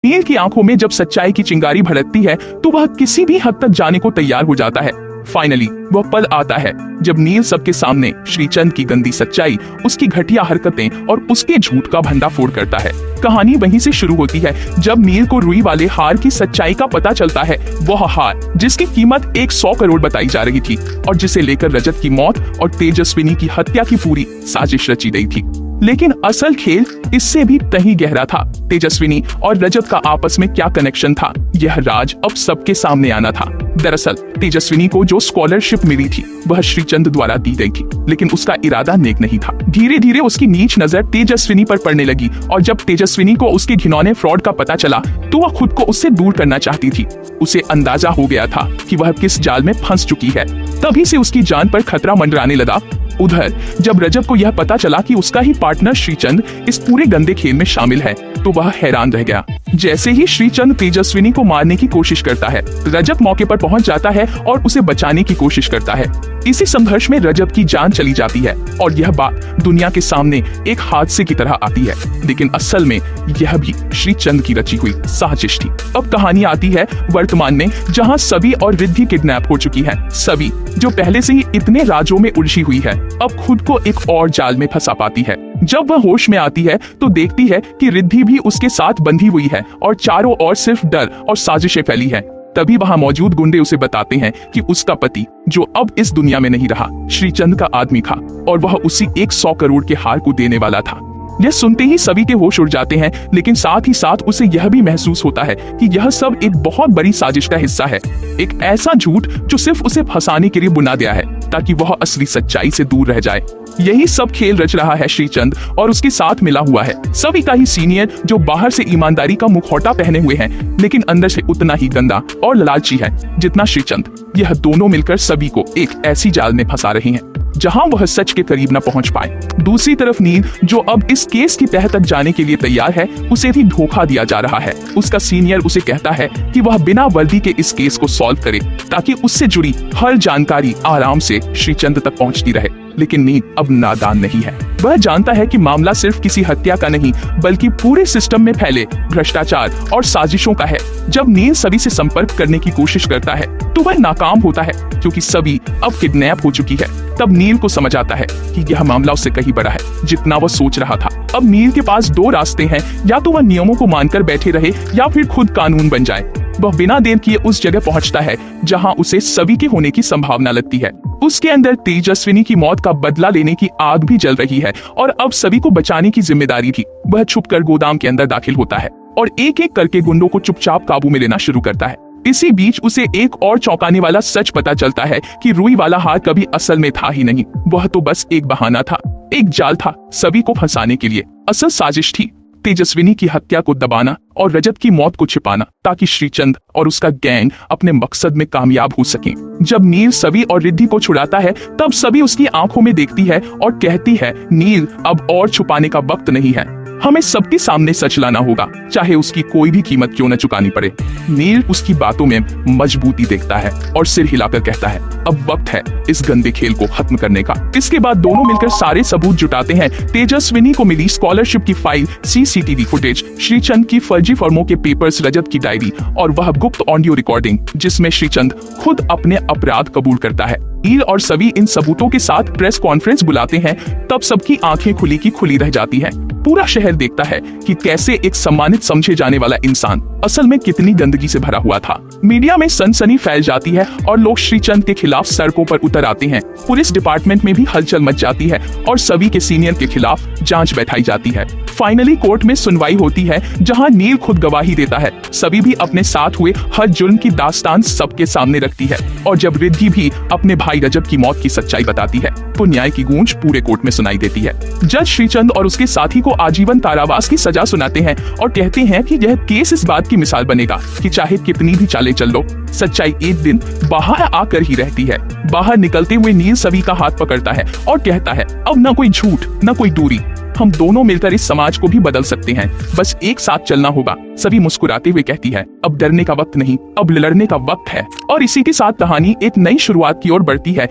नील की आंखों में जब सच्चाई की चिंगारी भड़कती है तो वह किसी भी हद तक जाने को तैयार हो जाता है। फाइनली वह पल आता है जब नील सबके सामने श्रीचंद की गंदी सच्चाई, उसकी घटिया हरकतें और उसके झूठ का भंडाफोड़ करता है। कहानी वहीं से शुरू होती है जब नील को रुई वाले हार की सच्चाई का पता चलता है। वह हार जिसकी कीमत 100 करोड़ बताई जा रही थी और जिसे लेकर रजत की मौत और तेजस्विनी की हत्या की पूरी साजिश रची गई थी। लेकिन असल खेल इससे भी कहीं गहरा था। तेजस्विनी और रजत का आपस में क्या कनेक्शन था, यह राज अब सबके सामने आना था। दरअसल तेजस्विनी को जो स्कॉलरशिप मिली थी वह श्रीचंद द्वारा दी गई थी, लेकिन उसका इरादा नेक नहीं था। धीरे धीरे उसकी नीच नजर तेजस्विनी पर पड़ने लगी और जब तेजस्विनी को उसके घिनौने फ्रॉड का पता चला तो वह खुद को उससे दूर करना चाहती थी। उसे अंदाजा हो गया था कि वह किस जाल में फंस चुकी है। तभी से उसकी जान पर खतरा मंडराने लगा। उधर जब रजत को यह पता चला कि उसका ही पार्टनर श्रीचंद इस पूरे गंदे खेल में शामिल है तो वह हैरान रह गया। जैसे ही श्रीचंद तेजस्विनी को मारने की कोशिश करता है, रजत मौके पर पहुंच जाता है और उसे बचाने की कोशिश करता है। इसी संघर्ष में रजत की जान चली जाती है और यह बात दुनिया के सामने एक हादसे की तरह आती है, लेकिन असल में यह भी श्रीचंद की रची हुई साजिश थी। अब कहानी आती है वर्तमान में, जहां सभी और रिद्धि किडनैप हो चुकी है। सभी जो पहले से ही इतने राजों में उलझी हुई है, अब खुद को एक और जाल में फंसा पाती है। जब वह होश में आती है तो देखती है कि रिद्धि भी उसके साथ बंधी हुई है और चारों ओर सिर्फ डर और साजिशें फैली है। तभी वहां मौजूद गुंडे उसे बताते हैं कि उसका पति, जो अब इस दुनिया में नहीं रहा, श्रीचंद का आदमी था और वह उसी 100 करोड़ के हार को देने वाला था। यह सुनते ही सभी के होश उड़ जाते हैं, लेकिन साथ ही साथ उसे यह भी महसूस होता है कि यह सब एक बहुत बड़ी साजिश का हिस्सा है। एक ऐसा झूठ जो सिर्फ उसे फंसाने के लिए बुना गया है ताकि वह असली सच्चाई से दूर रह जाए। यही सब खेल रच रहा है श्रीचंद और उसके साथ मिला हुआ है सभी का ही सीनियर, जो बाहर से ईमानदारी का मुखौटा पहने हुए हैं लेकिन अंदर से उतना ही गंदा और लालची है जितना श्रीचंद। यह दोनों मिलकर सभी को एक ऐसी जाल में फंसा रहे हैं जहां वह सच के करीब न पहुंच पाए। दूसरी तरफ नील, जो अब इस केस की तह तक जाने के लिए तैयार है, उसे भी धोखा दिया जा रहा है। उसका सीनियर उसे कहता है कि वह बिना वर्दी के इस केस को सॉल्व करे ताकि उससे जुड़ी हर जानकारी आराम से श्रीचंद तक पहुंचती रहे। लेकिन नील अब नादान नहीं है। वह जानता है कि मामला सिर्फ किसी हत्या का नहीं बल्कि पूरे सिस्टम में फैले भ्रष्टाचार और साजिशों का है। जब नील सभी से संपर्क करने की कोशिश करता है तो वह नाकाम होता है क्योंकि सभी अब किडनैप हो चुकी है। तब नील को समझ आता है कि यह मामला उससे कहीं बड़ा है जितना वह सोच रहा था। अब नील के पास दो रास्ते हैं, या तो वह नियमों को मानकर बैठे रहे या फिर खुद कानून बन जाए। वह बिना देर किए उस जगह पहुंचता है जहां उसे सभी के होने की संभावना लगती है। उसके अंदर तेजस्विनी की मौत का बदला लेने की आग भी जल रही है और अब सभी को बचाने की जिम्मेदारी भी। वह छुपकर गोदाम के अंदर दाखिल होता है और एक एक करके गुंडों को चुपचाप काबू में लेना शुरू करता है। इसी बीच उसे एक और चौंकाने वाला सच पता चलता है कि रुई वाला हार कभी असल में था ही नहीं। वह तो बस एक बहाना था, एक जाल था सभी को फंसाने के लिए। असल साजिश थी तेजस्विनी की हत्या को दबाना और रजत की मौत को छिपाना ताकि श्रीचंद और उसका गैंग अपने मकसद में कामयाब हो सकें। जब नील सभी और रिद्धि को छुड़ाता है तब सभी उसकी आंखों में देखती है और कहती है, नील अब और छुपाने का वक्त नहीं है, हमें सबके सामने सच लाना होगा, चाहे उसकी कोई भी कीमत क्यों न चुकानी पड़े। नील उसकी बातों में मजबूती देखता है और सिर हिलाकर कहता है, अब वक्त है इस गंदे खेल को खत्म करने का। इसके बाद दोनों मिलकर सारे सबूत जुटाते हैं। तेजस्विनी को मिली स्कॉलरशिप की फाइल, सीसीटीवी फुटेज, श्रीचंद की फर्जी फर्मों के पेपर्स, रजत की डायरी और वह गुप्त ऑडियो रिकॉर्डिंग जिसमें श्रीचंद खुद अपने अपराध कबूल करता है। नील और सभी इन सबूतों के साथ प्रेस कॉन्फ्रेंस बुलाते हैं। तब सबकी आंखें खुली की खुली रह जाती हैं। पूरा शहर देखता है कि कैसे एक सम्मानित समझे जाने वाला इंसान असल में कितनी गंदगी से भरा हुआ था। मीडिया में सनसनी फैल जाती है और लोग श्रीचंद के खिलाफ सड़कों पर उतर आते हैं। पुलिस डिपार्टमेंट में भी हलचल मच जाती है और सभी के सीनियर के खिलाफ जांच बैठाई जाती है। फाइनली कोर्ट में सुनवाई होती है जहां नील खुद गवाही देता है। सभी भी अपने साथ हुए हर जुर्म की दास्तान सबके सामने रखती है और जब रिद्धि भी अपने भाई रजत की मौत की सच्चाई बताती है तो न्याय की गूंज पूरे कोर्ट में सुनाई देती है। जज श्रीचंद और उसके साथी को आजीवन कारावास की सजा सुनाते हैं और कहते हैं कि यह केस इस बात की मिसाल बनेगा कि चाहे कितनी भी चालें चल लो, सच्चाई एक दिन बाहर आकर ही रहती है। बाहर निकलते हुए नील सभी का हाथ पकड़ता है और कहता है, अब न कोई झूठ न कोई दूरी, हम दोनों मिलकर इस समाज को भी बदल सकते हैं, बस एक साथ चलना होगा। सभी मुस्कुराते हुए कहती है, अब डरने का वक्त नहीं, अब लड़ने का वक्त है। और इसी के साथ कहानी एक नई शुरुआत की ओर बढ़ती है।